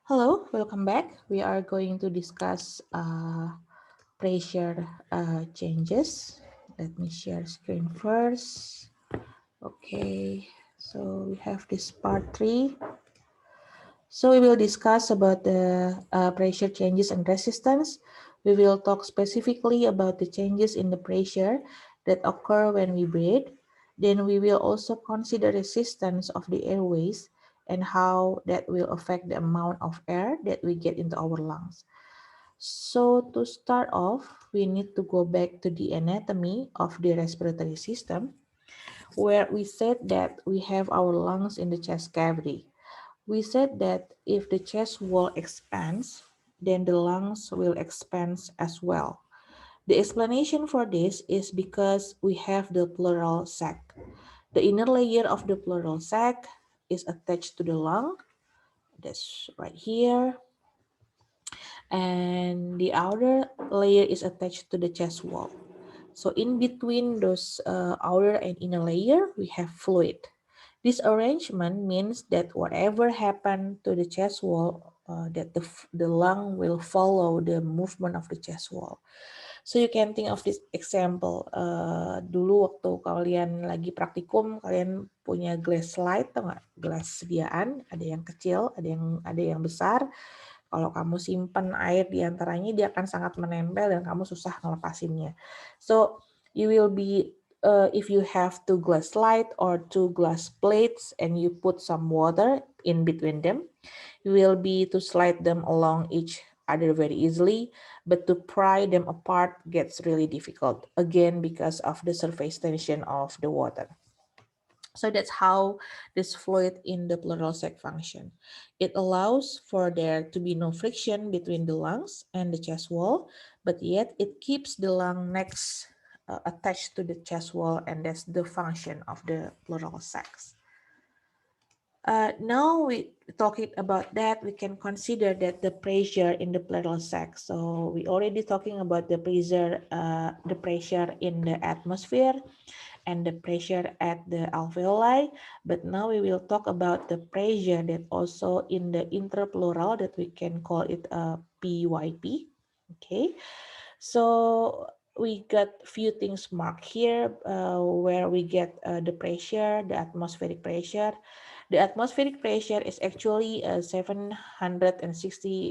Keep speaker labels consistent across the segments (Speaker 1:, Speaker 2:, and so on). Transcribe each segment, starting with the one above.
Speaker 1: Hello, welcome back. We are going to discuss pressure changes. Let me share screen first. Okay, so we have this part 3. So we will discuss about the pressure changes and resistance. We will talk specifically about the changes in the pressure that occur when we breathe. Then we will also consider resistance of the airways and how that will affect the amount of air that we get into our lungs. So to start off, we need to go back to the anatomy of the respiratory system, where we said that we have our lungs in the chest cavity. We said that if the chest wall expands, then the lungs will expand as well. The explanation for this is because we have the pleural sac. The inner layer of the pleural sac is attached to the lung. That's right here. And the outer layer is attached to the chest wall. So in between those outer and inner layer, we have fluid. This arrangement means that whatever happened to the chest wall, that the lung will follow the movement of the chest wall. So you can think of this example. Dulu waktu kalian lagi praktikum, kalian punya glass slide, atau nggak? Gelas sediaan, ada yang kecil, ada yang besar. Kalau kamu simpan air di antaranya, dia akan sangat menempel dan kamu susah ngelepasinnya. So you will be if you have two glass slide or two glass plates and you put some water in between them, you will be to slide them along each other very easily, but to pry them apart gets really difficult, again because of the surface tension of the water. So that's how this fluid in the Pleurosex function. It allows for there to be no friction between the lungs and the chest wall, but yet it keeps the lung next attached to the chest wall, and that's the function of the pleural sacs. Now we talking about that, we can consider that the pressure in the pleural sac. So we already talking about the pressure in the atmosphere and the pressure at the alveoli, but now we will talk about the pressure that also in the intrapleural, that we can call it a PYP. Okay, so we got few things marked here where we get the pressure, the atmospheric pressure. The atmospheric pressure is actually 760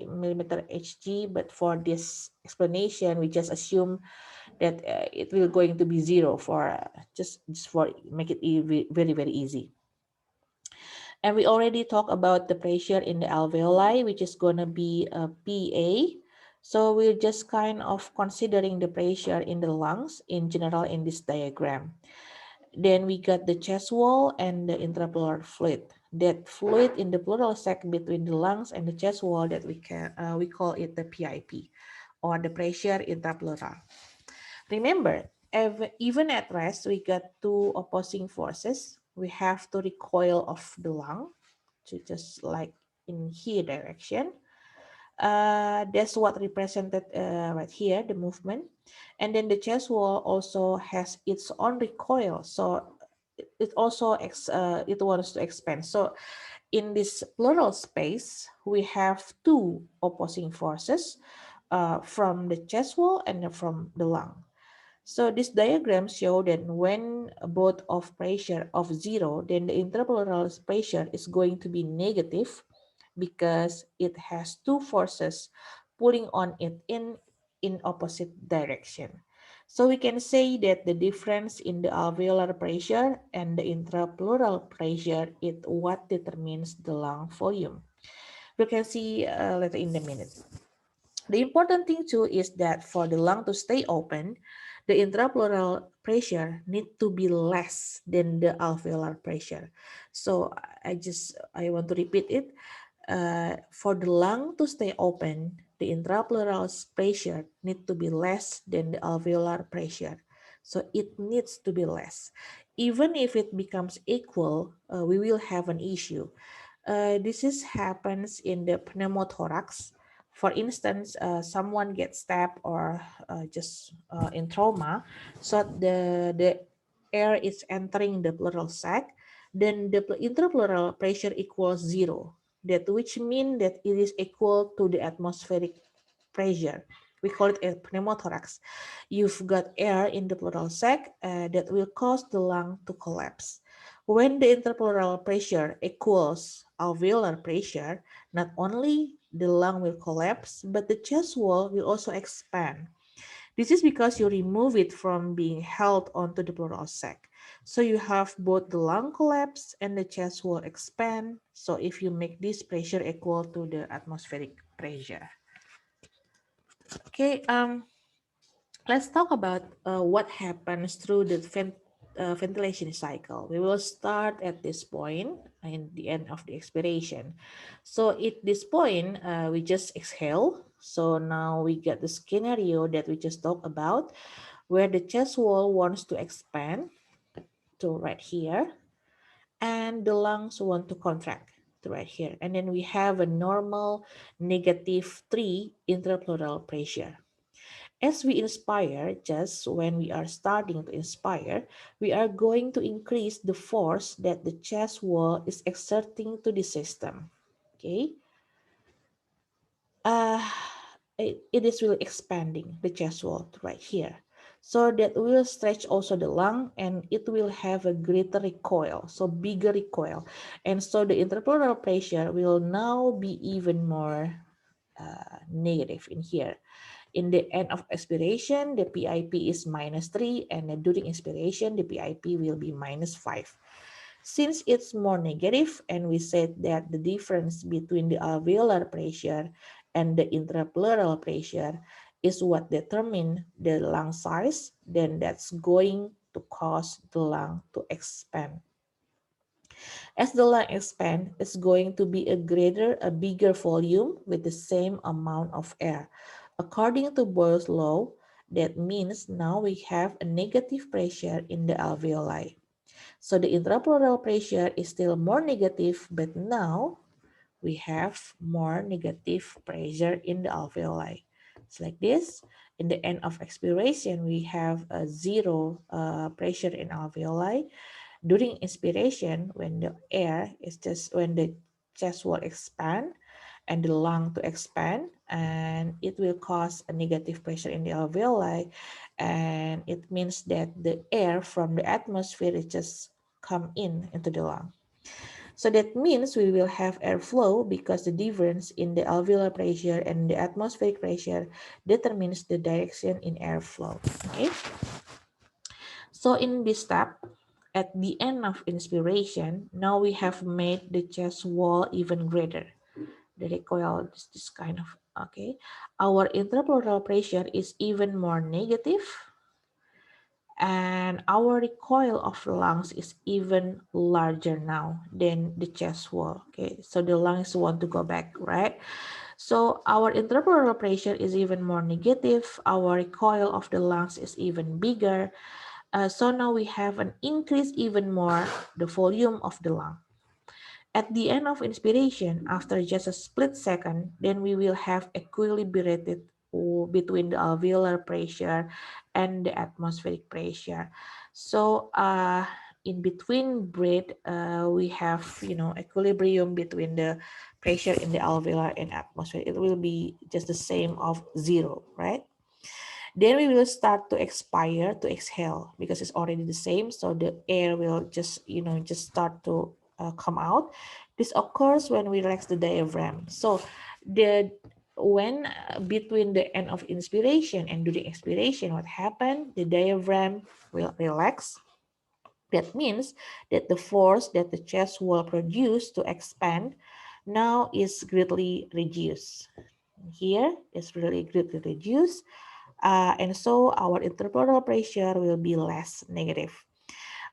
Speaker 1: millimeter Hg, but for this explanation, we just assume that it will going to be zero for just for make it very, very easy. And we already talked about the pressure in the alveoli, which is going to be a PA. So we're just kind of considering the pressure in the lungs in general in this diagram. Then we got the chest wall and the intrapleural fluid. That fluid in the pleural sac between the lungs and the chest wall, that we call it the PIP, or the pressure intrapleural. Remember, even at rest, we got two opposing forces. We have to recoil of the lung, to just like in here direction. That's what represented right here, the movement. And then the chest wall also has its own recoil. So it also it wants to expand. So in this pleural space, we have two opposing forces from the chest wall and from the lung. So this diagram show that when both of pressure of zero, then the intrapleural pressure is going to be negative because it has two forces pulling on it in opposite direction. So we can say that the difference in the alveolar pressure and the intrapleural pressure is what determines the lung volume. We can see later in a minute. The important thing too is that for the lung to stay open, the intrapleural pressure need to be less than the alveolar pressure. So I want to repeat it. For the lung to stay open, the intrapleural pressure need to be less than the alveolar pressure. So it needs to be less. Even if it becomes equal, we will have an issue. Happens in the pneumothorax. For instance, someone gets stabbed or just in trauma, so the air is entering the pleural sac, then the intrapleural pressure equals zero. that which mean that it is equal to the atmospheric pressure. We call it a pneumothorax. You've got air in the pleural sac that will cause the lung to collapse. When the interpleural pressure equals alveolar pressure, not only the lung will collapse, but the chest wall will also expand. This is because you remove it from being held onto the pleural sac. So you have both the lung collapse and the chest wall expand. So if you make this pressure equal to the atmospheric pressure. Okay, let's talk about what happens through the ventilation cycle. We will start at this point in the end of the expiration. So at this point, we just exhale. So now we get the scenario that we just talked about, where the chest wall wants to expand to right here, and the lungs want to contract to right here. And then we have a normal -3 intrapleural pressure. As we inspire, just when we are starting to inspire, we are going to increase the force that the chest wall is exerting to the system. Okay, uh, it is really expanding the chest wall right here. So that will stretch also the lung, and it will have a greater recoil, so bigger recoil. And so the interpleural pressure will now be even more negative in here. In the end of expiration, the PIP is -3, and during inspiration, the PIP will be -5. Since it's more negative, and we said that the difference between the alveolar pressure and the intrapleural pressure is what determine the lung size, then that's going to cause the lung to expand. As the lung expands, it's going to be a bigger volume with the same amount of air. According to Boyle's law, that means now we have a negative pressure in the alveoli. So the intrapleural pressure is still more negative, but now we have more negative pressure in the alveoli. It's like this. In the end of expiration, we have a zero pressure in alveoli. During inspiration, when the air is just when the chest will expand and the lung to expand, and it will cause a negative pressure in the alveoli, and it means that the air from the atmosphere is just come in into the lung. So that means we will have airflow because the difference in the alveolar pressure and the atmospheric pressure determines the direction in airflow. Okay. So in this step, at the end of inspiration, now we have made the chest wall even greater. The recoil is this kind of, okay. Our intrapleural pressure is even more negative, and our recoil of the lungs is even larger now than the chest wall. Okay, so the lungs want to go back, right? So our intrapleural pressure is even more negative. Our recoil of the lungs is even bigger. So now we have an increase even more the volume of the lung. At the end of inspiration, after just a split second, then we will have equilibrated between the alveolar pressure and the atmospheric pressure. So in between breath, we have equilibrium between the pressure in the alveolar and atmosphere. It will be just the same of zero, right? Then we will start to expire, to exhale, because it's already the same. So the air will just start to come out. This occurs when we relax the diaphragm. So the when between the end of inspiration and during expiration, what happened? The diaphragm will relax. That means that the force that the chest will produce to expand now is greatly reduced. Here is really greatly reduced. And so our interpleural pressure will be less negative.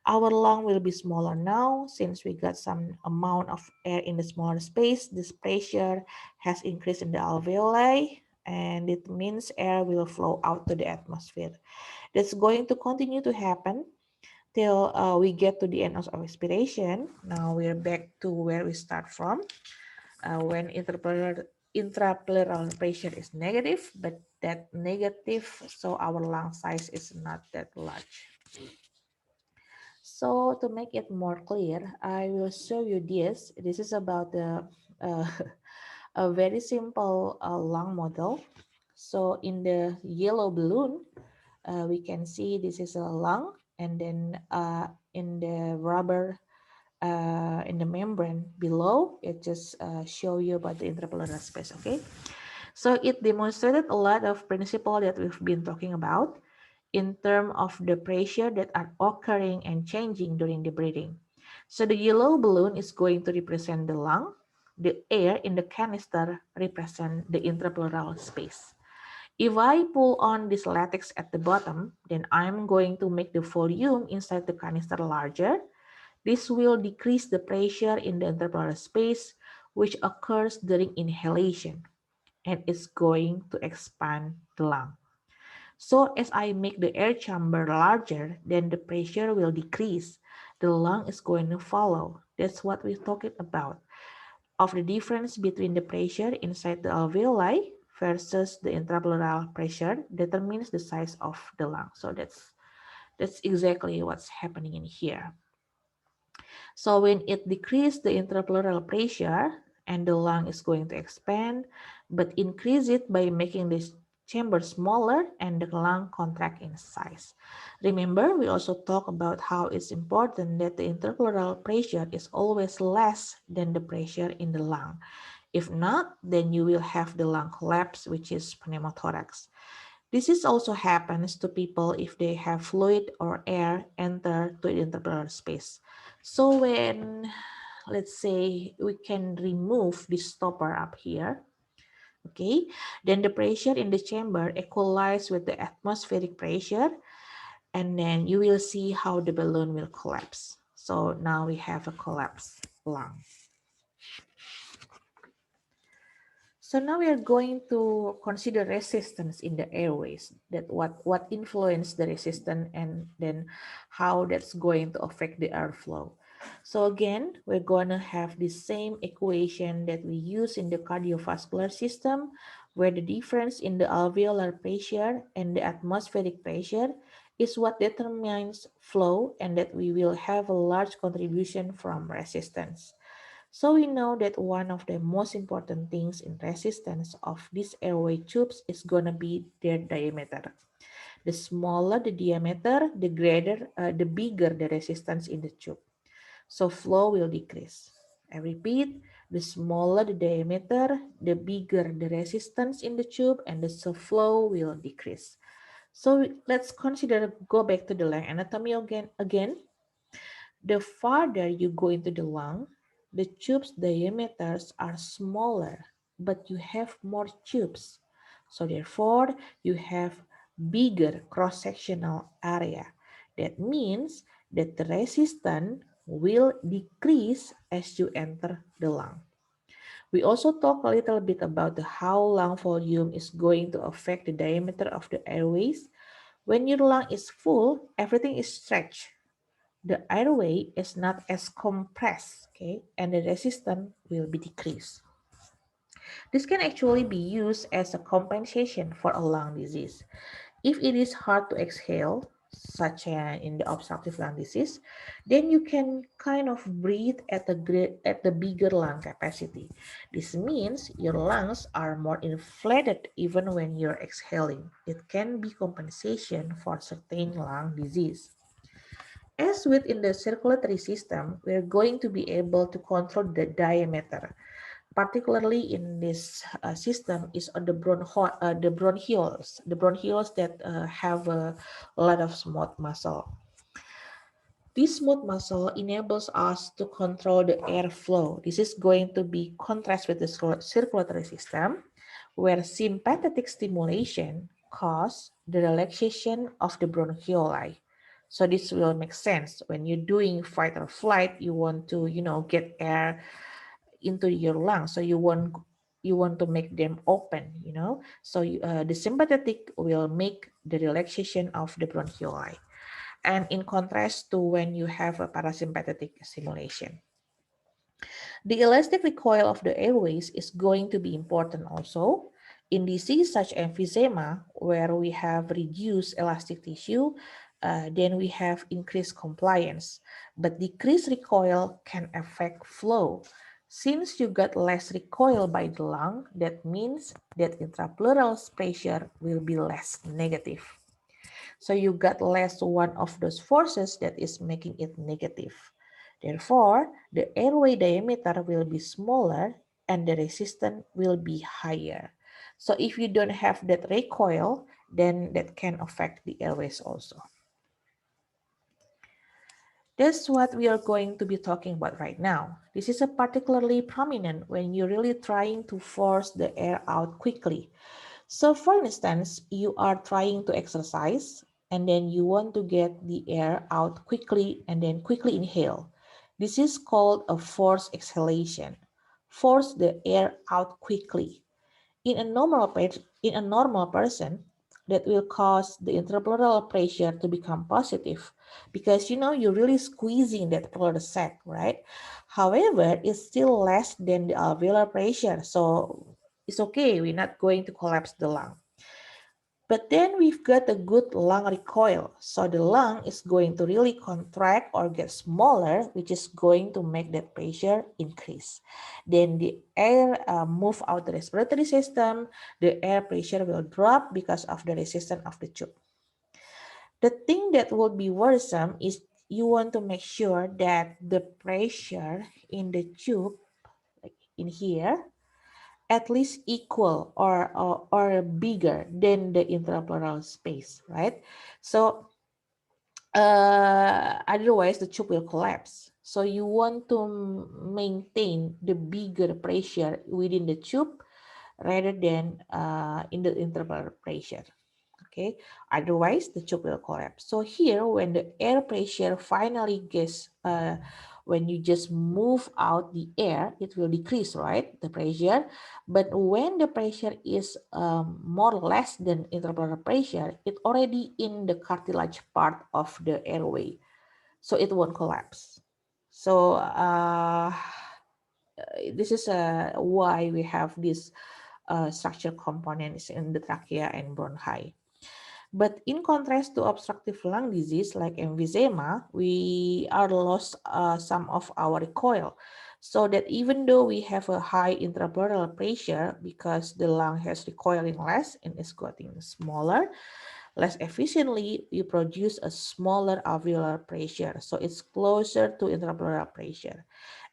Speaker 1: Our lung will be smaller now since we got some amount of air in the smaller space. This pressure has increased in the alveoli, and it means air will flow out to the atmosphere. That's going to continue to happen till we get to the end of expiration. Now we're back to where we start from. When intrapleural pressure is negative, but that negative, so our lung size is not that large. So to make it more clear, I will show you this. This is about the uh, a very simple lung model. So in the yellow balloon, we can see this is a lung, and then in the rubber, in the membrane below, it just show you about the intrapleural space. Okay, so it demonstrated a lot of principle that we've been talking about in terms of the pressure that are occurring and changing during the breathing. So the yellow balloon is going to represent the lung. The air in the canister represent the intrapleural space. If I pull on this latex at the bottom, then I'm going to make the volume inside the canister larger. This will decrease the pressure in the intrapleural space, which occurs during inhalation, and it's going to expand the lung. So as I make the air chamber larger, then the pressure will decrease. The lung is going to follow. That's what we're talking about, of the difference between the pressure inside the alveoli versus the intrapleural pressure determines the size of the lung. So that's exactly what's happening in here. So when it decreases the intrapleural pressure and the lung is going to expand, but increase it by making this chamber smaller and the lung contract in size. Remember, we also talk about how it's important that the intrapleural pressure is always less than the pressure in the lung. If not, then you will have the lung collapse, which is pneumothorax. This is also happens to people if they have fluid or air enter to the intrapleural space. So when, let's say, we can remove this stopper up here, okay, then the pressure in the chamber equalize with the atmospheric pressure, and then you will see how the balloon will collapse. So now we have a collapsed lung. So now we are going to consider resistance in the airways, that what influence the resistance, and then how that's going to affect the airflow. So again, we're going to have the same equation that we use in the cardiovascular system, where the difference in the alveolar pressure and the atmospheric pressure is what determines flow, and that we will have a large contribution from resistance. So we know that one of the most important things in resistance of these airway tubes is going to be their diameter. The smaller the diameter, the bigger the resistance in the tube. So flow will decrease. I repeat, the smaller the diameter, the bigger the resistance in the tube, and the flow will decrease. So let's go back to the lung anatomy again. The farther you go into the lung, the tube's diameters are smaller, but you have more tubes. So therefore, you have bigger cross-sectional area. That means that the resistance will decrease as you enter the lung. We also talk a little bit about how lung volume is going to affect the diameter of the airways. When your lung is full, everything is stretched, the airway is not as compressed, okay, and the resistance will be decreased. This can actually be used as a compensation for a lung disease. If it is hard to exhale, such as in the obstructive lung disease, then you can kind of breathe at the bigger lung capacity. This means your lungs are more inflated even when you're exhaling. It can be compensation for certain lung disease. As within the circulatory system, we're going to be able to control the diameter. Particularly in this system is on the bronchioles, that have a lot of smooth muscle. This smooth muscle enables us to control the airflow. This is going to be contrast with the circulatory system, where sympathetic stimulation causes the relaxation of the bronchioli. So this will make sense when you're doing fight or flight. You want to, get air into your lungs, so you want to make them open. So the sympathetic will make the relaxation of the bronchioli, and in contrast to when you have a parasympathetic stimulation. The elastic recoil of the airways is going to be important also. In disease such as emphysema, where we have reduced elastic tissue, then we have increased compliance. But decreased recoil can affect flow. Since you got less recoil by the lung, that means that intrapleural pressure will be less negative. So you got less one of those forces that is making it negative. Therefore, the airway diameter will be smaller and the resistance will be higher. So if you don't have that recoil, then that can affect the airways also. That's what we are going to be talking about right now. This is a particularly prominent when you're really trying to force the air out quickly. So for instance, you are trying to exercise and then you want to get the air out quickly and then quickly inhale. This is called a forced exhalation. Force the air out quickly. In a normal person, that will cause the intrapleural pressure to become positive because you're really squeezing that pleural sac, right? However, it's still less than the alveolar pressure, so it's okay. We're not going to collapse the lung. But then we've got a good lung recoil. So the lung is going to really contract or get smaller, which is going to make that pressure increase. Then the air move out the respiratory system. The air pressure will drop because of the resistance of the tube. The thing that would be worrisome is you want to make sure that the pressure in the tube, like in here, at least equal or bigger than the intrapleural space, right? So otherwise the tube will collapse. So you want to maintain the bigger pressure within the tube rather than in the intrapleural pressure. Okay, otherwise the tube will collapse. So here, when the air pressure finally gets when you just move out the air, it will decrease, right, the pressure. But when the pressure is more or less than intrapleural pressure, it already in the cartilage part of the airway, so it won't collapse. So this is why we have these structural components in the trachea and bronchi. But in contrast to obstructive lung disease like emphysema, we are lost some of our recoil. So that even though we have a high intrapleural pressure, because the lung has recoiling less and is getting smaller, less efficiently, you produce a smaller alveolar pressure. So it's closer to intrapleural pressure.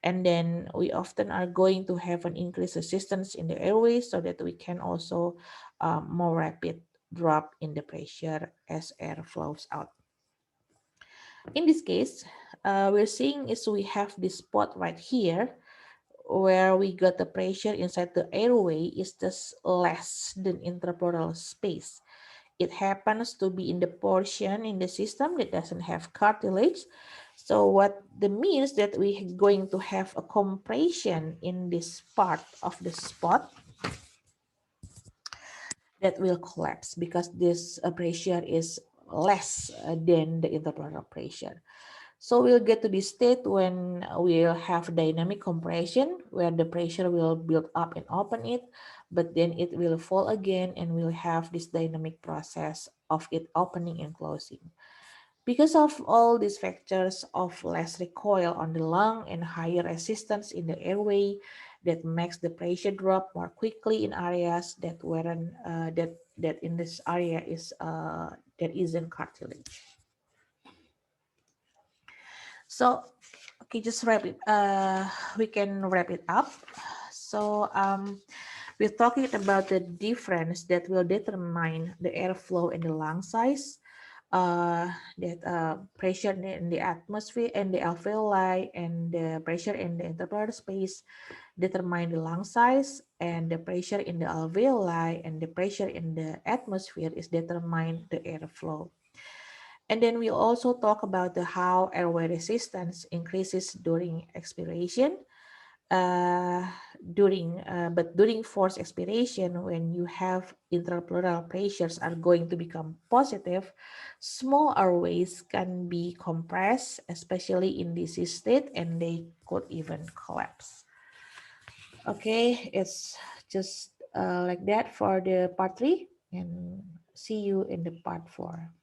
Speaker 1: And then we often are going to have an increased resistance in the airway so that we can also more rapid drop in the pressure as air flows out. In this case, we're seeing is we have this spot right here where we got the pressure inside the airway is just less than intrapleural space. It happens to be in the portion in the system that doesn't have cartilage. So what the means that we're going to have a compression in this part of the spot that will collapse because this pressure is less than the intrapleural pressure. So we'll get to this state when we'll have dynamic compression where the pressure will build up and open it, but then it will fall again and we'll have this dynamic process of it opening and closing. Because of all these factors of less recoil on the lung and higher resistance in the airway, that makes the pressure drop more quickly in areas that weren't that in this area is there isn't cartilage. So okay, just wrap it. We can wrap it up. So we're talking about the difference that will determine the airflow and the lung size. That pressure in the atmosphere and the alveoli and the pressure in the interpleural space determine the lung size, and the pressure in the alveoli and the pressure in the atmosphere is determine the airflow. And then we also talk about the how airway resistance increases during expiration. Uh, during forced expiration, when you have intrapleural pressures are going to become positive, small airways can be compressed, especially in this state, and they could even collapse. Okay, it's just like that for the part 3, and see you in the part 4.